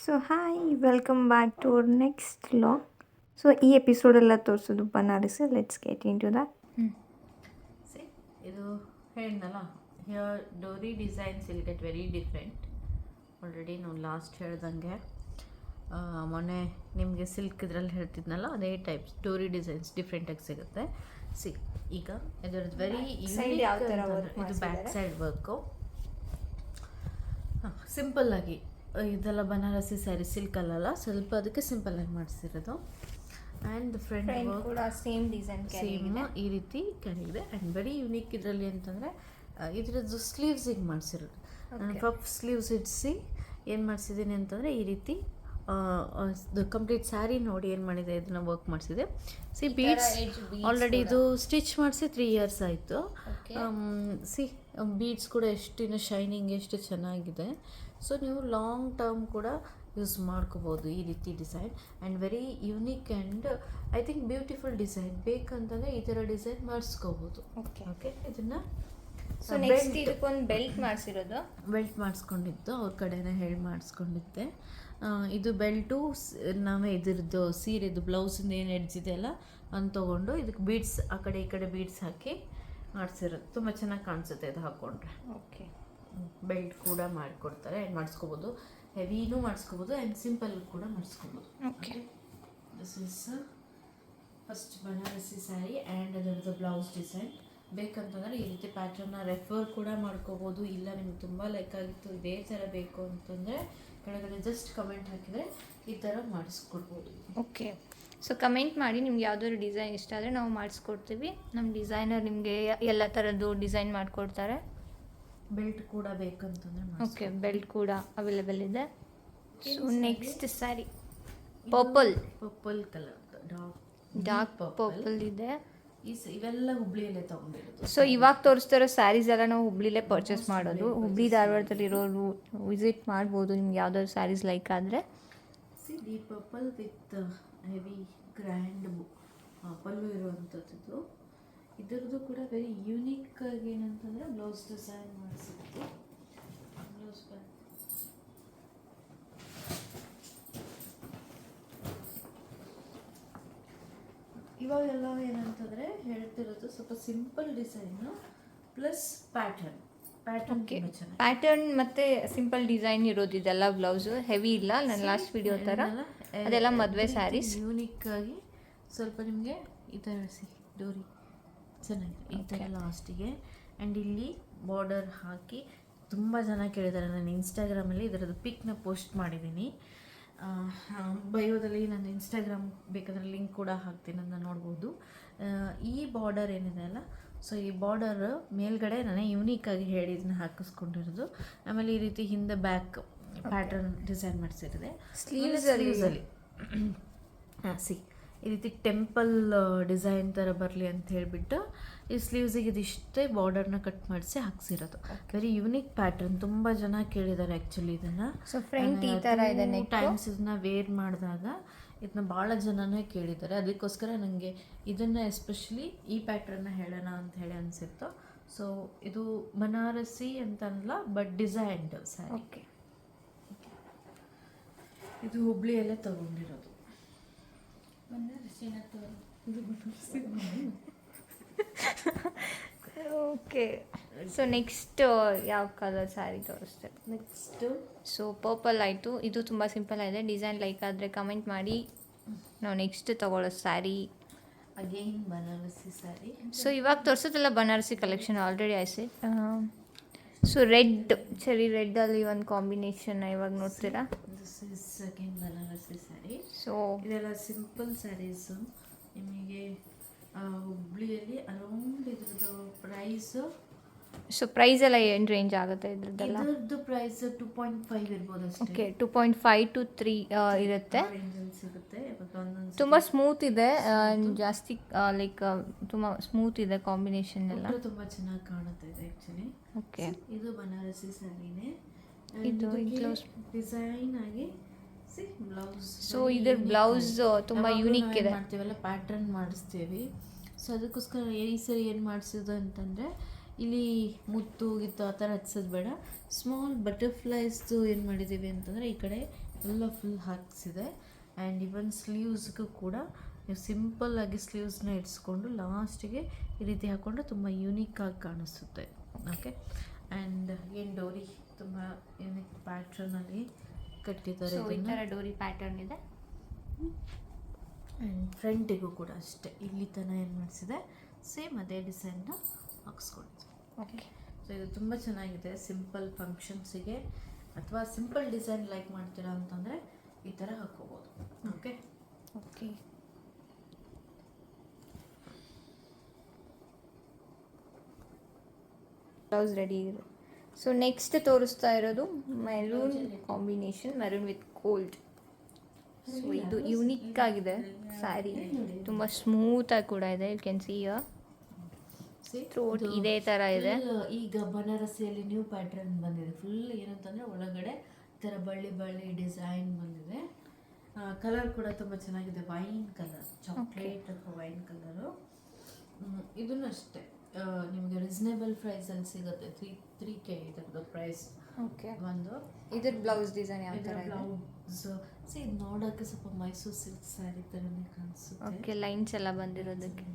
So hi welcome back to our next vlog. So ಈ ಎಪಿಸೋಡೆಲ್ಲ ತೋರಿಸೋದು Banarasi. Let's get into that. See ಇದು ಹೇಳಿದ್ನಲ್ಲ, here dori designs will get very different. Already ನಾವು last ಹೇಳ್ದಂಗೆ ಮೊನ್ನೆ ನಿಮಗೆ ಸಿಲ್ಕ್ ಇದರಲ್ಲಿ ಹೇಳ್ತಿದ್ನಲ್ಲ, ಅದೇ ಟೈಪ್ಸ್ ಡೋರಿ ಡಿಸೈನ್ಸ್ ಡಿಫ್ರೆಂಟಾಗಿ ಸಿಗುತ್ತೆ. ಸಿ ಈಗ ಇದರದ್ದು ವೆರಿ ಇದು ಬ್ಯಾಕ್ ಸೈಡ್ ವರ್ಕು ಸಿಂಪಲ್ಲಾಗಿ ಇದೆಲ್ಲ ಬನಾರಸಿ ಸ್ಯಾರಿ ಸಿಲ್ಕಲ್ಲ, ಸ್ವಲ್ಪ ಅದಕ್ಕೆ ಸಿಂಪಲ್ಲಾಗಿ ಮಾಡಿಸಿರೋದು. ಆ್ಯಂಡ್ ಫ್ರಂಟ್ ಕೂಡ ಸೇಮ್ ಡಿಸೈನ್ ಸೇಮ್ ಈ ರೀತಿ ಕೆಳಗಿದೆ. ಆ್ಯಂಡ್ ವೆರಿ ಯುನೀಕ್ ಇದರಲ್ಲಿ ಅಂತಂದರೆ ಇದರದ್ದು ಸ್ಲೀವ್ಸಿಗೆ ಮಾಡಿಸಿರೋದು. ನಾನು ಪಫ್ ಸ್ಲೀವ್ಸ್ ಇಡಿಸಿ ಏನು ಮಾಡಿಸಿದ್ದೀನಿ ಅಂತಂದರೆ ಈ ರೀತಿ ಕಂಪ್ಲೀಟ್ ಸ್ಯಾರಿ ನೋಡಿ ಏನು ಮಾಡಿದೆ, ಇದನ್ನು ವರ್ಕ್ ಮಾಡಿಸಿದೆ. ಸಿ ಬೀಡ್ಸ್ ಆಲ್ರೆಡಿ ಇದು ಸ್ಟಿಚ್ ಮಾಡಿಸಿ 3 years ಆಯಿತು. ಸಿ ಬೀಡ್ಸ್ ಕೂಡ ಎಷ್ಟಿನ ಶೈನಿಂಗ್ ಎಷ್ಟು ಚೆನ್ನಾಗಿದೆ. ಸೊ ನೀವು ಲಾಂಗ್ ಟರ್ಮ್ ಕೂಡ ಯೂಸ್ ಮಾಡ್ಕೋಬೋದು ಈ ರೀತಿ design. And very unique and I think beautiful design. ಬೇಕಂತಂದರೆ ಈ ಥರ ಡಿಸೈನ್ ಮಾಡಿಸ್ಕೋಬೋದು. ಓಕೆ ಇದನ್ನು ಸೊ ನೆಕ್ಸ್ಟ್ ಇದಕ್ಕೊಂದು ಬೆಲ್ಟ್ ಮಾಡಿಸಿರೋದು. ಬೆಲ್ಟ್ ಮಾಡಿಸ್ಕೊಂಡಿದ್ದು ಅವ್ರ ಕಡೆನೇ ಹೇಳಿ ಮಾಡಿಸ್ಕೊಂಡಿದ್ದೆ. ಇದು ಬೆಲ್ಟು ನಾವೇ ಇದ್ರದ್ದು ಸೀರೆದು ಬ್ಲೌಸಿಂದ ಏನು ಎಡ್ಜಿದೆ ಅಲ್ಲ ಅಂತ ತೊಗೊಂಡು ಇದಕ್ಕೆ ಬೀಡ್ಸ್ ಆ ಕಡೆ ಈ ಕಡೆ ಬೀಡ್ಸ್ ಹಾಕಿ ಮಾಡಿಸಿರೋದು. ತುಂಬ ಚೆನ್ನಾಗಿ ಕಾಣಿಸುತ್ತೆ ಇದು ಹಾಕ್ಕೊಂಡ್ರೆ. ಓಕೆ ಬೆಲ್ಟ್ ಕೂಡ ಮಾಡಿಕೊಡ್ತಾರೆ. ಆ್ಯಂಡ್ ಮಾಡಿಸ್ಕೋಬೋದು, ಹೆವಿನೂ ಮಾಡಿಸ್ಕೋಬೋದು ಆ್ಯಂಡ್ ಸಿಂಪಲ್ ಕೂಡ ಮಾಡಿಸ್ಕೋಬೋದು. Okay this is first Banarasi sari and ಅದರದ್ದು ಬ್ಲೌಸ್ ಡಿಸೈನ್. ಬೇಕಂತಂದರೆ ಈ ರೀತಿ ಪ್ಯಾಟರ್ನ ರೆಫರ್ ಕೂಡ ಮಾಡ್ಕೋಬೋದು. ಇಲ್ಲ ನಿಮ್ಗೆ ತುಂಬ ಲೈಕ್ ಆಗಿತ್ತು ಇದೇ ಥರ ಬೇಕು ಅಂತಂದರೆ ಕೆಳಗಡೆ ಜಸ್ಟ್ ಕಮೆಂಟ್ ಹಾಕಿದರೆ ಈ ಥರ ಮಾಡಿಸ್ಕೊಡ್ಬೋದು. ಓಕೆ ಸೊ ಕಮೆಂಟ್ ಮಾಡಿ ನಿಮ್ಗೆ ಯಾವುದಾದ್ರು ಡಿಸೈನ್ ಇಷ್ಟ ಆದರೆ ನಾವು ಮಾಡಿಸ್ಕೊಡ್ತೀವಿ. ನಮ್ಮ ಡಿಸೈನರ್ ನಿಮಗೆ ಎಲ್ಲ ಥರದ್ದು ಡಿಸೈನ್ ಮಾಡಿಕೊಡ್ತಾರೆ. ಬೆಲ್ಟ್ ಕೂಡ ಬೇಕಂತಂದರೆ ಓಕೆ ಬೆಲ್ಟ್ ಕೂಡ ಅವೈಲೇಬಲ್ ಇದೆ. So next sari purple colour dark purple ಇದೆ. ಇವೆಲ್ಲ ಹುಬ್ಳಿಯಲ್ಲೇ ತೊಗೊಂಡಿರೋದು. ಸೊ ಇವಾಗ ತೋರಿಸ್ತಿರೋ ಸ್ಯಾರೀಸ್ ಎಲ್ಲ ನಾವು ಹುಬ್ಳಿಲೇ ಪರ್ಚೇಸ್ ಮಾಡೋದು. ಹುಬ್ಳಿ ಧಾರವಾಡದಲ್ಲಿರೋರು ವಿಸಿಟ್ ಮಾಡ್ಬೋದು ನಿಮ್ಗೆ ಯಾವ್ದಾದ್ರು ಸ್ಯಾರೀಸ್ ಲೈಕ್ ಆದರೆ. See the purple with heavy grand pallu ಇರುವಂಥದ್ದು. ಇದರದ್ದು ಕೂಡ ವೆರಿ ಯೂನಿಕ್ ಆಗಿ ಏನಂತಂದರೆ ಬ್ಲೌಸ್ ಡಿಸೈನ್ ಮಾಡಿಸಿದ್ದು. ಬ್ಲೌಸ್ ಇವಾಗೆಲ್ಲ ಏನಂತಂದರೆ ಹೇಳ್ತಿರೋದು ಸ್ವಲ್ಪ simple design plus pattern pattern ಮತ್ತು ಸಿಂಪಲ್ ಡಿಸೈನ್ ಇರೋದು ಇದೆಲ್ಲ ಬ್ಲೌಸು. ಹೆವಿ ಇಲ್ಲ, ನನ್ನ ಲಾಸ್ಟ್ ವಿಡಿಯೋ ಥರ ಅದೆಲ್ಲ ಮದುವೆ ಸ್ಯಾರೀಸ್. ಯೂನಿಕ್ ಆಗಿ ಸ್ವಲ್ಪ ನಿಮಗೆ ಈ ಥರ ಡೋರಿ ಚೆನ್ನಾಗಿದೆ ಈ ಥರ ಲಾಸ್ಟಿಗೆ. ಆ್ಯಂಡ್ ಇಲ್ಲಿ ಬಾರ್ಡರ್ ಹಾಕಿ ತುಂಬ ಜನ ಕೇಳಿದ್ದಾರೆ. ನಾನು ಇನ್ಸ್ಟಾಗ್ರಾಮಲ್ಲಿ ಇದರದ್ದು ಪಿಕ್ನ ಪೋಸ್ಟ್ ಮಾಡಿದ್ದೀನಿ. ಬಯೋದಲ್ಲಿ ನನ್ನ ಇನ್ಸ್ಟಾಗ್ರಾಮ್ ಬೇಕಾದರೆ ಲಿಂಕ್ ಕೂಡ ಹಾಕ್ತೀನಿ, ಅದನ್ನ ನೋಡ್ಬೋದು. ಈ ಬಾರ್ಡರ್ ಏನಿದೆ ಅಲ್ಲ, ಸೊ ಈ ಬಾರ್ಡರ್ ಮೇಲ್ಗಡೆ ನಾನೇ ಯೂನಿಕಾಗಿ ಹೇಳಿ ಇದನ್ನ ಹಾಕಿಸ್ಕೊಂಡಿರೋದು. ಆಮೇಲೆ ಈ ರೀತಿ ಹಿಂದೆ ಬ್ಯಾಕ್ ಪ್ಯಾಟರ್ನ್ ಡಿಸೈನ್ ಮಾಡಿಸಿರಿದೆ. ಸ್ಲೀವ್ಸಲ್ಲಿ ಸಿ ಈ ರೀತಿ ಟೆಂಪಲ್ ಡಿಸೈನ್ ಥರ ಬರಲಿ ಅಂತ ಹೇಳಿಬಿಟ್ಟು ಈ ಸ್ಲೀವ್ಸಿಗೆ ಇದಿಷ್ಟೇ ಬಾರ್ಡರ್ನ ಕಟ್ ಮಾಡಿಸಿ ಹಾಕ್ಸಿರೋದು. Very unique pattern. ತುಂಬ ಜನ ಕೇಳಿದ್ದಾರೆ ಆ್ಯಕ್ಚುಲಿ ಇದನ್ನು. ಸೊ ಫ್ರಂಟ್ ಈ ಥರ ಇದೆ. ಟೈಮ್ಸ್ ಇದನ್ನ ವೇರ್ ಮಾಡಿದಾಗ ಇದನ್ನ ಭಾಳ ಜನನೇ ಕೇಳಿದ್ದಾರೆ. ಅದಕ್ಕೋಸ್ಕರ ನನಗೆ ಇದನ್ನು ಎಸ್ಪೆಷಲಿ ಈ ಪ್ಯಾಟರ್ನ ಹೇಳೋಣ ಅಂತ ಹೇಳಿ ಅನಿಸಿತ್ತು. ಸೊ ಇದು ಬನಾರಸಿ ಅಂತಲ್ಲ, ಬಟ್ ಡಿಸೈನ್ಡ್ ಸ್ಯಾರಿ. ಓಕೆ ಇದು ಹುಬ್ಳಿಯಲ್ಲೇ ತಗೊಂಡಿರೋದು. ಓಕೆ ಸೊ ನೆಕ್ಸ್ಟ್ ಯಾವ ಕಲರ್ ಸ್ಯಾರಿ ತೋರಿಸ್ತೇವೆ? ನೆಕ್ಸ್ಟು ಸೊ ಪರ್ಪಲ್ ಆಯಿತು. ಇದು ತುಂಬ ಸಿಂಪಲ್ ಆಗಿದೆ. ಡಿಸೈನ್ ಲೈಕ್ ಆದರೆ ಕಮೆಂಟ್ ಮಾಡಿ. ನಾವು ನೆಕ್ಸ್ಟ್ ತೊಗೊಳ್ಳೋ ಸ್ಯಾರಿ ಅಗೇನ್ ಬನಾರಸಿ ಸ್ಯಾರಿ. ಸೊ ಇವಾಗ ತೋರಿಸೋದೆಲ್ಲ ಬನಾರಸಿ ಕಲೆಕ್ಷನ್ ಆಲ್ರೆಡಿ ಆಯ್ತು. ಸೊ ರೆಡ್, ಚೆರಿ ರೆಡ್ಡಲ್ಲಿ ಒಂದು ಕಾಂಬಿನೇಷನ್ ಇವಾಗ ನೋಡ್ತೀರಾ. This is again Banarasi sari. So ಇದೆಲ್ಲ ಸಿಂಪಲ್ ಸ್ಯಾರೀಸು. ನಿಮಗೆ ಹುಬ್ಳಿಯಲ್ಲಿ ಅರೌಂಡ್ ಇದ್ರದ್ದು ಪ್ರೈಸು, ಸೊ ಪ್ರೈಸ್ ಎಲ್ಲ ಏನು ರೇಂಜ್ ಆಗುತ್ತೆ ಇದ್ರದ್ದೆಲ್ಲ? ಇದ್ರದ್ದು ಪ್ರೈಸ್ 2.5 ಇರ್ಬೋದು ಅಷ್ಟೇ. ಓಕೆ 2.5 to 3 ಇರುತ್ತೆ. ರೇಂಜಲ್ಲಿ ಸಿಗುತ್ತೆ. ತುಂಬ ಸ್ಮೂತ್ ಇದೆ, ಜಾಸ್ತಿ ಲೈಕ್ ತುಂಬ ಸ್ಮೂತ್ ಇದೆ ಕಾಂಬಿನೇಷನ್ ಎಲ್ಲ. ತುಂಬ ಚೆನ್ನಾಗಿ ಕಾಣುತ್ತೆ ಇದು ಆ್ಯಕ್ಚುಲಿ. ಓಕೆ ಇದು ಬನಾರಸಿ ಸ್ಯಾರಿನೇ. ಇದು ಡಿಸೈನ್ ಆಗಿ ಬ್ಲೌಸ್. ಸೊ ಇದ್ರ ಬ್ಲೌಸ್ ತುಂಬ ಯೂನಿಕ್ ಇದೆ. ಮಾಡ್ತೀವಲ್ಲ ಪ್ಯಾಟರ್ನ್ ಮಾಡಿಸ್ತೀವಿ. ಸೊ ಅದಕ್ಕೋಸ್ಕರ ಈ ಸರಿ ಏನು ಮಾಡಿಸಿದ್ದು ಅಂತಂದರೆ ಇಲ್ಲಿ ಮುತ್ತು ಗಿತ್ತು ಆ ಥರ ಹಚ್ಚೋದು ಬೇಡ. ಸ್ಮಾಲ್ ಬಟರ್ಫ್ಲೈಸ್ದು ಏನು ಮಾಡಿದ್ದೀವಿ ಅಂತಂದರೆ ಈ ಕಡೆ ಎಲ್ಲ ಫುಲ್ ಹಾಕ್ಸಿದೆ. ಆ್ಯಂಡ್ ಇವನ್ ಸ್ಲೀವ್ಸ್ಗೂ ಕೂಡ ನೀವು ಸಿಂಪಲ್ಲಾಗಿ ಸ್ಲೀವ್ಸ್ನ ಇಡ್ಸ್ಕೊಂಡು ಲಾಸ್ಟಿಗೆ ಈ ರೀತಿ ಹಾಕ್ಕೊಂಡ್ರೆ ತುಂಬ ಯೂನಿಕ್ಕಾಗಿ ಕಾಣಿಸುತ್ತೆ. ಓಕೆ. ಆ್ಯಂಡ್ ಏನು ಡೋರಿ ತುಂಬ ಯೂನಿಕ್ ಪ್ಯಾಟ್ರನಲ್ಲಿ ಕಟ್ಟಿದ್ದಾರೆ. ಸೊ ಈ ಥರ ಡೋರಿ ಪ್ಯಾಟರ್ನ್ ಇದೆ. ಆ್ಯಂಡ್ ಫ್ರಂಟಿಗೂ ಕೂಡ ಅಷ್ಟೇ ಇಲ್ಲಿ ತನಕ ಏನು ಮಾಡಿಸಿದೆ ಸೇಮ್ ಅದೇ ಡಿಸೈನ್ನ ಹಾಕ್ಸ್ಕೊಂಡಿದ್ದೆ. ಓಕೆ. ಸೊ ಇದು ತುಂಬ ಚೆನ್ನಾಗಿದೆ ಸಿಂಪಲ್ ಫಂಕ್ಷನ್ಸಿಗೆ ಅಥವಾ ಸಿಂಪಲ್ ಡಿಸೈನ್ ಲೈಕ್ ಮಾಡ್ತೀರಾ ಅಂತಂದರೆ ಈ ಥರ ಹಾಕ್ಕೋಬೋದು. ಓಕೆ. ಓಕೆ. ಬ್ಲೌಸ್ ರೆಡಿ ಇದೆ. ಸೊ ನೆಕ್ಸ್ಟ್ ತೋರಿಸ್ತಾ ಇರೋದು maroon combination, maroon with gold. So ಇದು ಯುನಿಕ್ ಆಗಿದೆ ಸ್ಯಾರಿ, ತುಂಬ ಸ್ಮೂತಾಗಿ ಕೂಡ ಇದೆ. ಯು ಕ್ಯಾನ್ ಸಿ ಥ್ರೋಟ್ ಇದೇ ಥರ ಇದೆ. ಈಗ ಬನಾರಸಿಯಲ್ಲಿ ನ್ಯೂ ಪ್ಯಾಟ್ರನ್ ಬಂದಿದೆ. ಫುಲ್ ಏನಂತಂದರೆ ಒಳಗಡೆ ಈ ಥರ ಬಳ್ಳಿ ಡಿಸೈನ್ ಬಂದಿದೆ. ಕಲರ್ ಕೂಡ ತುಂಬ ಚೆನ್ನಾಗಿದೆ, ವೈನ್ ಕಲರ್, ಚಾಕ್ಲೇಟ್ ಅಥವಾ ವೈನ್ ಕಲರು. ಇದನ್ನು ಅಷ್ಟೇ ನಿಮಗೆ ರೀಸನೇಬಲ್ ಪ್ರೈಸಲ್ಲಿ ಸಿಗುತ್ತೆ. 3K ಇದರದ್ದು ಪ್ರೈಸ್. ಓಕೆ. ಒಂದು ಇದ್ರ ಬ್ಲೌಸ್ ಡಿಸೈನ್ ಯಾವ ಥರ ಇದೆ? ಬ್ಲೌಸ್ ಇದು ನೋಡೋಕ್ಕೆ ಸ್ವಲ್ಪ ಮೈಸೂರು ಸಿಲ್ಕ್ ಸ್ಯಾರಿ ಥರನೇ ಕಾಣಿಸುತ್ತೆ. ಓಕೆ. ಲೈನ್ಸ್ ಎಲ್ಲ ಬಂದಿರೋದಕ್ಕೆ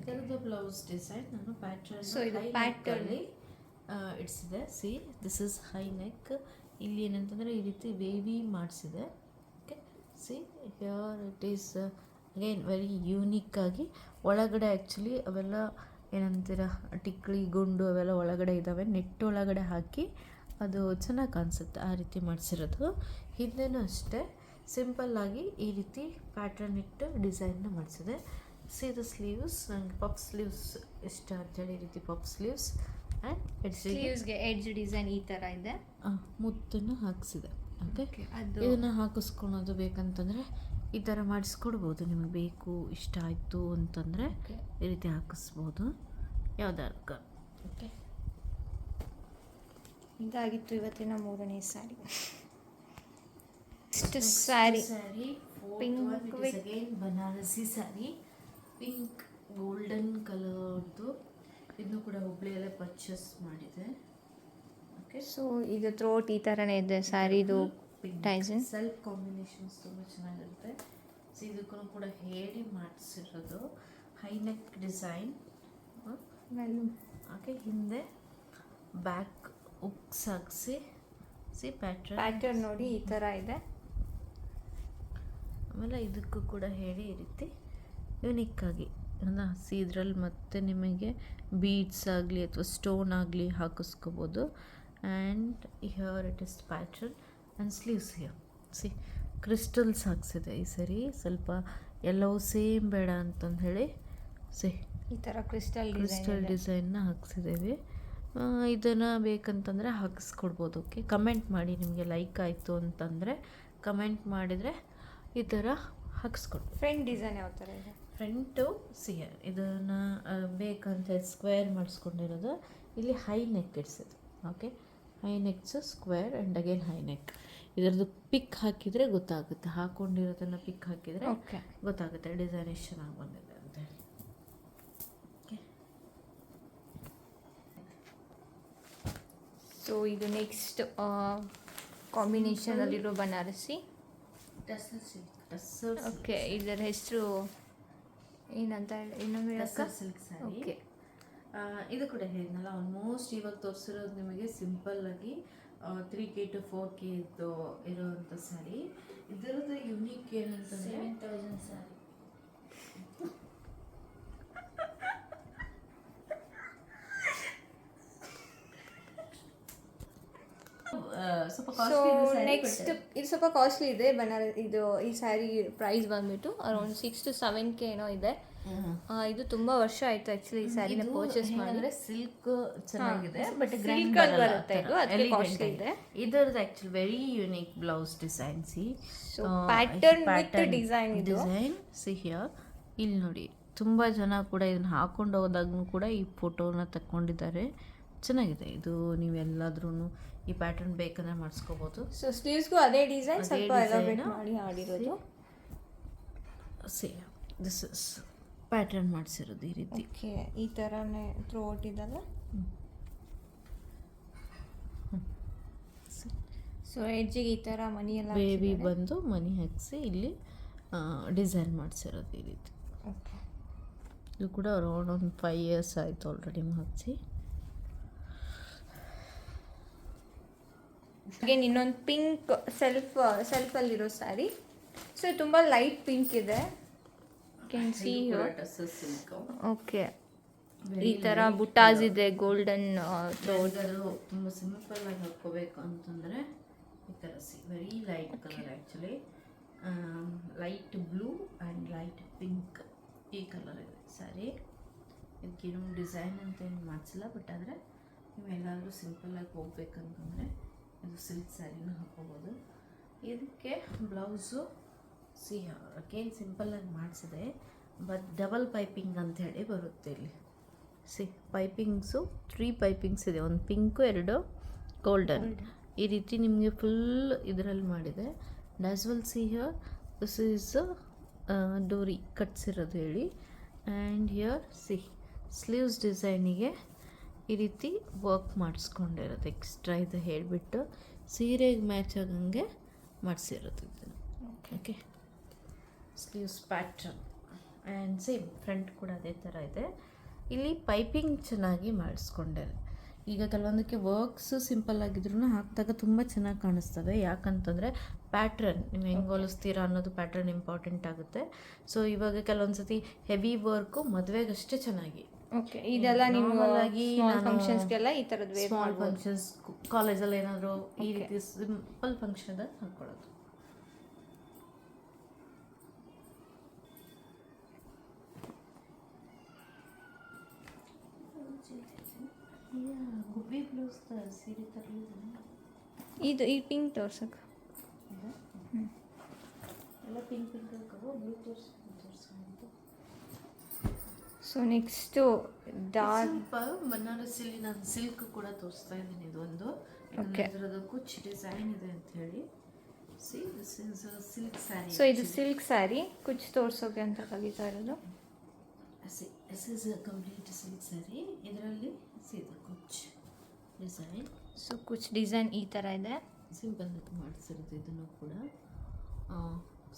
ಇದರದ್ದು ಬ್ಲೌಸ್ ಡಿಸೈನ್ ನಾನು ಪ್ಯಾಟ್ರನ್. ಸೊ ಇದು ಪ್ಯಾಟರ್ನ್ ಇಡ್ಸಿದೆ. See this is high neck. ಇಲ್ಲಿ ಏನಂತಂದರೆ ಈ ರೀತಿ ವೇವಿ ಮಾಡಿಸಿದೆ. Okay. See here it is again very ಯೂನಿಕ್ಕಾಗಿ ಒಳಗಡೆ ಆ್ಯಕ್ಚುಲಿ ಅವೆಲ್ಲ ಏನಂತೀರ ಟಿಕ್ಳಿ ಗುಂಡು ಅವೆಲ್ಲ ಒಳಗಡೆ ಇದ್ದಾವೆ. ನೆಟ್ ಒಳಗಡೆ ಹಾಕಿ ಅದು ಚೆನ್ನಾಗಿ ಕಾಣಿಸುತ್ತೆ ಆ ರೀತಿ ಮಾಡಿಸಿರೋದು. ಹಿಂದೆನೂ ಅಷ್ಟೇ ಸಿಂಪಲ್ಲಾಗಿ ಈ ರೀತಿ ಪ್ಯಾಟ್ರನ್ ಇಟ್ಟು ಡಿಸೈನ್ನ ಮಾಡಿಸಿದೆ. ಸಿ ದ ಸ್ಲೀವ್ಸ್, ನನಗೆ ಪಫ್ ಸ್ಲೀವ್ಸ್ ಇಷ್ಟ ಅಂತೇಳಿ ಈ ರೀತಿ ಪಫ್ ಸ್ಲೀವ್ಸ್ ಆ್ಯಂಡ್ ಸ್ಲೀವ್ಸ್ಗೆ ಎಡ್ಜ್ ಡಿಸೈನ್ ಈ ಥರ ಇದೆ. ಮುತ್ತನ್ನು ಹಾಕಿಸಿದೆ. ಓಕೆ. ಅದು ಇದನ್ನು ಹಾಕಿಸ್ಕೊಳೋದು ಬೇಕಂತಂದರೆ ಈ ಥರ ಮಾಡಿಸ್ಕೊಡ್ಬೋದು. ನಿಮಗೆ ಬೇಕು ಇಷ್ಟ ಆಯಿತು ಅಂತಂದರೆ ಈ ರೀತಿ ಹಾಕಿಸ್ಬೋದು ಯಾವುದಾದ್ರು. ಓಕೆ. ಇದಾಗಿತ್ತು ಇವತ್ತಿನ 3ನೇ ಸ್ಯಾರಿ. ಇಷ್ಟು sari pink with again Banarasi sari, pink golden ಕಲರ್ದು. ಇದನ್ನು ಕೂಡ ಹುಬ್ಳಿಯಲ್ಲೇ ಪರ್ಚೇಸ್ ಮಾಡಿದೆ. ಓಕೆ. ಸೊ ಇದು ಥ್ರೋಟ್ ಈ ಥರನೇ ಇದೆ ಸ್ಯಾರಿದು ಡಿಸೈನ್. ಸೆಲ್ಫ್ ಕಾಂಬಿನೇಷನ್ಸ್ ತುಂಬ ಚೆನ್ನಾಗಿರುತ್ತೆ. ಸೊ ಇದಕ್ಕೂ ಕೂಡ ಹೇಳಿ ಮಾಡಿಸಿರೋದು ಹೈ ನೆಕ್ ಡಿಸೈನ್. ಹಾಗೆ ಹಿಂದೆ ಬ್ಯಾಕ್ ಉಕ್ಸ್ ಹಾಕಿಸಿ ಸಿ ಪ್ಯಾಟರ್ನ್ ನೋಡಿ ಈ ಥರ ಇದೆ. ಆಮೇಲೆ ಇದಕ್ಕೂ ಕೂಡ ಹೇಳಿ ಈ ರೀತಿ ಯುನಿಕ್ಕಾಗಿ ಸಿ ಇದರಲ್ಲಿ ಮತ್ತೆ ನಿಮಗೆ ಬೀಡ್ಸ್ ಆಗಲಿ ಅಥವಾ ಸ್ಟೋನ್ ಆಗಲಿ ಹಾಕಿಸ್ಕೋಬೋದು. And here it is pattern and sleeves here see crystals ಹಾಕ್ಸಿದೆ. ಈ ಸರಿ ಸ್ವಲ್ಪ ಎಲ್ಲವೂ ಸೇಮ್ ಬೇಡ ಅಂತಂದು ಹೇಳಿ ಸಿ ಈ ಥರ ಕ್ರಿಸ್ಟಲ್ ಡಿಸೈನ್ನ ಹಾಕ್ಸಿದ್ದೇವೆ. ಇದನ್ನು ಬೇಕಂತಂದರೆ ಹಾಕಿಸ್ಕೊಡ್ಬೋದು. ಓಕೆ. ಕಮೆಂಟ್ ಮಾಡಿ ನಿಮಗೆ ಲೈಕ್ ಆಯಿತು ಅಂತಂದರೆ ಕಮೆಂಟ್ ಮಾಡಿದರೆ ಈ ಥರ ಹಾಕಿಸ್ಕೊಡ್ಬೋದು. ಫ್ರಂಟ್ ಡಿಸೈನ್ ಯಾವ ಥರ ಇದೆ? ಫ್ರಂಟು ಸಿಯರ್ ಇದನ್ನು ಬೇಕಂತ ಸ್ಕ್ವೇರ್ ಮಾಡಿಸ್ಕೊಂಡಿರೋದು. ಇಲ್ಲಿ ಹೈ ನೆಕ್ ಇಡ್ಸಿದೆ. Okay. High necks square and again high neck. ಇದರದ್ದು ಪಿಕ್ ಹಾಕಿದರೆ ಗೊತ್ತಾಗುತ್ತೆ, ಹಾಕ್ಕೊಂಡಿರೋದನ್ನು ಪಿಕ್ ಹಾಕಿದರೆ ಓಕೆ ಗೊತ್ತಾಗುತ್ತೆ ಡಿಸೈನ್ ಎಷ್ಟು ಚೆನ್ನಾಗಿ ಬಂದಿದೆ ಅಂತ ಹೇಳಿ. ಓಕೆ. ಸೊ ಇದು ನೆಕ್ಸ್ಟ್ ಕಾಂಬಿನೇಷನಲ್ಲಿರೋ ಬನಾರಸಿ. ಓಕೆ. ಇದರ ಹೆಸರು ಏನಂತ ಹೇಳಿ ಇನ್ನೊಮ್ಮೆ ಸಿಲ್ಕ್ ಸ್ಯಾರಿ. ಓಕೆ. ಇದು ಕೂಡ ಹೇಳಿದ್ನಲ್ಲ ಆಲ್ಮೋಸ್ಟ್ ಇವಾಗ ತೋರಿಸಿರೋದು ನಿಮಗೆ ಸಿಂಪಲ್ಲಾಗಿ 3K to 4K ಇರೋವಂಥ ಸ್ಯಾರಿ. ಇದರದ್ದು ಯುನೀಕ್ ಏನಂತಂದರೆ 7,000 ಸ್ಯಾರಿ. ಸೊ ನೆಕ್ಸ್ಟ್ ಇದು ಸ್ವಲ್ಪ ಕಾಸ್ಟ್ಲಿ ಇದೆ. ಇದು ಈ ಸ್ಯಾರಿ ಪ್ರೈಸ್ ಬಂದ್ಬಿಟ್ಟು ಅರೌಂಡ್ 6 to 7K ಏನೋ ಇದೆ. ಇದು ತುಂಬಾ ವರ್ಷ ಆಯ್ತು ಆಕ್ಚುಲಿ ಈ ಸ್ಯಾರಿನ ಪರ್ಚೇಸ್ ಮಾಡಿ. ಸಿಲ್ಕ್ ಚೆನ್ನಾಗಿದೆ ಬಟ್ ಸಿಲ್ಕ್ ಬರುತ್ತೆ ಇದು, ಅದಕ್ಕೆ ಕಾಸ್ಟ್ಲಿ ಇದೆ. ಇದರದ್ದು actually very unique blouse design. C so pattern with design see here ಇಲ್ಲಿ ನೋಡಿ ತುಂಬ ಜನ ಕೂಡ ಇದನ್ನ ಹಾಕೊಂಡು ಹೋದಾಗೂ ಕೂಡ ಈ ಫೋಟೋನ ತಕ್ಕೊಂಡಿದ್ದಾರೆ. ಚೆನ್ನಾಗಿದೆ ಇದು. ನೀವೆಲ್ಲಾದ್ರೂ ಈ ಪ್ಯಾಟರ್ನ್ ಬೇಕಂದ್ರೆ ಮಾಡಿಸ್ಕೋಬೋದು. ಸೊ ಸ್ಲೀವ್ಸ್ಗೂ ಅದೇ ಡಿಸೈನ್ ಸ್ವಲ್ಪ ಎಲಾಬೋರೇಟ್ ಮಾಡಿ ಆಡಿರೋದು. ಸಿ ದಿಸ್ ಇಸ್ ಪ್ಯಾಟ್ರನ್ ಮಾಡಿಸಿರೋದು ಈ ರೀತಿ. ಓಕೆ, ಈ ಥರನೇ ಥ್ರೂ ಔಟ್ ಇದಲ್ಲ. ಸೊ ಎಡ್ಜಿಗೆ ಈ ಥರ ಮನಿ ಎಲ್ಲ ಬೇಬಿ ಬಂದು ಮನಿ ಹಾಕಿಸಿ ಇಲ್ಲಿ ಡಿಸೈನ್ ಮಾಡಿಸಿರೋದು ಈ ರೀತಿ. ಓಕೆ, ಇದು ಕೂಡ ಅರೌಂಡ್ ಒಂದು 5 years ಆಯಿತು ಆಲ್ರೆಡಿ ಹಾಕಿಸಿ. ಅಗೇನ್ ಇನ್ನೊಂದು ಪಿಂಕ್ ಸೆಲ್ಫಲ್ಲಿರೋ ಸ್ಯಾರಿ. ಸೊ ತುಂಬ ಲೈಟ್ ಪಿಂಕ್ ಇದೆ, ಕ್ಯಾನ್ ಸಿ ಓಕೆ. ಈ ಥರ ಬುಟಾಸ್ ಇದೆ, ಗೋಲ್ಡನ್ ತುಂಬ ಸಿಂಪಲ್ ಆಗಿ ಹಾಕ್ಕೋಬೇಕು ಅಂತಂದರೆ ಈ ಥರ very light colour, actually light blue and light pink ಈ ಕಲರ್ ಇದೆ ಸ್ಯಾರಿ. ಇದಕ್ಕೇನು ಡಿಸೈನ್ ಅಂತ ಏನು ಮಾಡಿಸಿಲ್ಲ, ಬಟ್ ಆದರೆ ನೀವೆಲ್ಲಾದರೂ ಸಿಂಪಲ್ಲಾಗಿ ಹೋಗ್ಬೇಕಂತಂದರೆ ಇದು ಸಿಲ್ಕ್ ಸ್ಯಾರಿನ ಹಾಕ್ಕೋಬೋದು. ಇದಕ್ಕೆ ಬ್ಲೌಸು ಅಗೇನ್ ಸಿಂಪಲ್ಲಾಗಿ ಮಾಡಿಸಿದೆ, ಬಟ್ ಡಬಲ್ ಪೈಪಿಂಗ್ ಅಂಥೇಳಿ ಬರುತ್ತೆ ಇಲ್ಲಿ. ಪೈಪಿಂಗ್ಸು 3 ಪೈಪಿಂಗ್ಸ್ ಇದೆ, ಒಂದು ಪಿಂಕು 2 ಗೋಲ್ಡನ್. ಈ ರೀತಿ ನಿಮಗೆ ಫುಲ್ ಇದರಲ್ಲಿ ಮಾಡಿದೆ. As well here this is dori ಕಟ್ಸಿರೋದು ಹೇಳಿ. ಆ್ಯಂಡ್ ಹಿಯರ್ ಸ್ಲೀವ್ಸ್ ಡಿಸೈನಿಗೆ ಈ ರೀತಿ ವರ್ಕ್ ಮಾಡಿಸ್ಕೊಂಡಿರೋದು ಎಕ್ಸ್ಟ್ರಾ ಇದು ಹೇಳಿಬಿಟ್ಟು ಸೀರೆಗೆ ಮ್ಯಾಚ್ ಆಗಂಗೆ ಮಾಡಿಸಿರೋದು ಇದನ್ನು. Okay, sleeves pattern and same front ಕೂಡ ಅದೇ ಥರ ಇದೆ. ಇಲ್ಲಿ ಪೈಪಿಂಗ್ ಚೆನ್ನಾಗಿ ಮಾಡಿಸ್ಕೊಂಡಿದೆ. ಈಗ ಕೆಲವೊಂದಕ್ಕೆ ವರ್ಕ್ಸು ಸಿಂಪಲ್ ಆಗಿದ್ರೂ ಹಾಕಿದಾಗ ತುಂಬ ಚೆನ್ನಾಗಿ ಕಾಣಿಸ್ತವೆ, ಯಾಕಂತಂದರೆ ಪ್ಯಾಟ್ರನ್ ನೀವು ಹೆಂಗೆ ಹೊಲಿಸ್ತೀರಾ ಅನ್ನೋದು ಪ್ಯಾಟ್ರನ್ ಇಂಪಾರ್ಟೆಂಟ್ ಆಗುತ್ತೆ. ಸೊ ಇವಾಗ ಕೆಲವೊಂದು ಸತಿ ಹೆವಿ ವರ್ಕು ಮದುವೆಗಷ್ಟೇ ಚೆನ್ನಾಗಿ. ಓಕೆ, ಇದೆಲ್ಲ ನಾರ್ಮಲಾಗಿ ಫಂಕ್ಷನ್ಸ್ಗೆಲ್ಲ ಈ ಥರದ್ದು ಸ್ಮಾಲ್ ಫಂಕ್ಷನ್ಸ್, ಕಾಲೇಜಲ್ಲಿ ಏನಾದರೂ ಈ ರೀತಿ ಸಿಂಪಲ್ ಫಂಕ್ಷನ್ದಾಗ ಹಾಕ್ಕೊಳ್ಳೋದು. ಗುಬ್ಬಿ ಬ್ಲೌಸ್ ಸೀರೆ ಇದು ಈ ಪಿಂಕ್ ತೋರ್ಸಕ್ಕೆ ಎಲ್ಲ ಪಿಂಕ್ ಹಾಕೋ ಬ್ಲೂ ತೋರಿಸ್ಕೊಂಡು. ಸೊ ನೆಕ್ಸ್ಟು ಡಾರ್ಕ್ ಬನಾರಸಿಲಿ ನಾನು ಸಿಲ್ಕ್ ಕೂಡ ತೋರಿಸ್ತಾ ಇದ್ದೀನಿ. ಇದೊಂದು ಇದರದ್ದು ಕುಚ್ ಡಿಸೈನ್ ಇದೆ ಅಂತ ಹೇಳಿ. This is silk sari. So ಇದು ಸಿಲ್ಕ್ ಸ್ಯಾರಿ ಕುಚ್ ತೋರ್ಸೋಕೆ ಅಂತ ಕಲಿತಾ ಇರೋದು. This is complete silk sari. ಇದರಲ್ಲಿ ಕುಚ್ ಡಿಸೈನ್. ಸೊ ಕುಚ್ ಡಿಸೈನ್ ಈ ಥರ ಇದೆ, ಸಿಂಪಲ್ ಮಾಡಿಸಿರೋದು. ಇದನ್ನು ಕೂಡ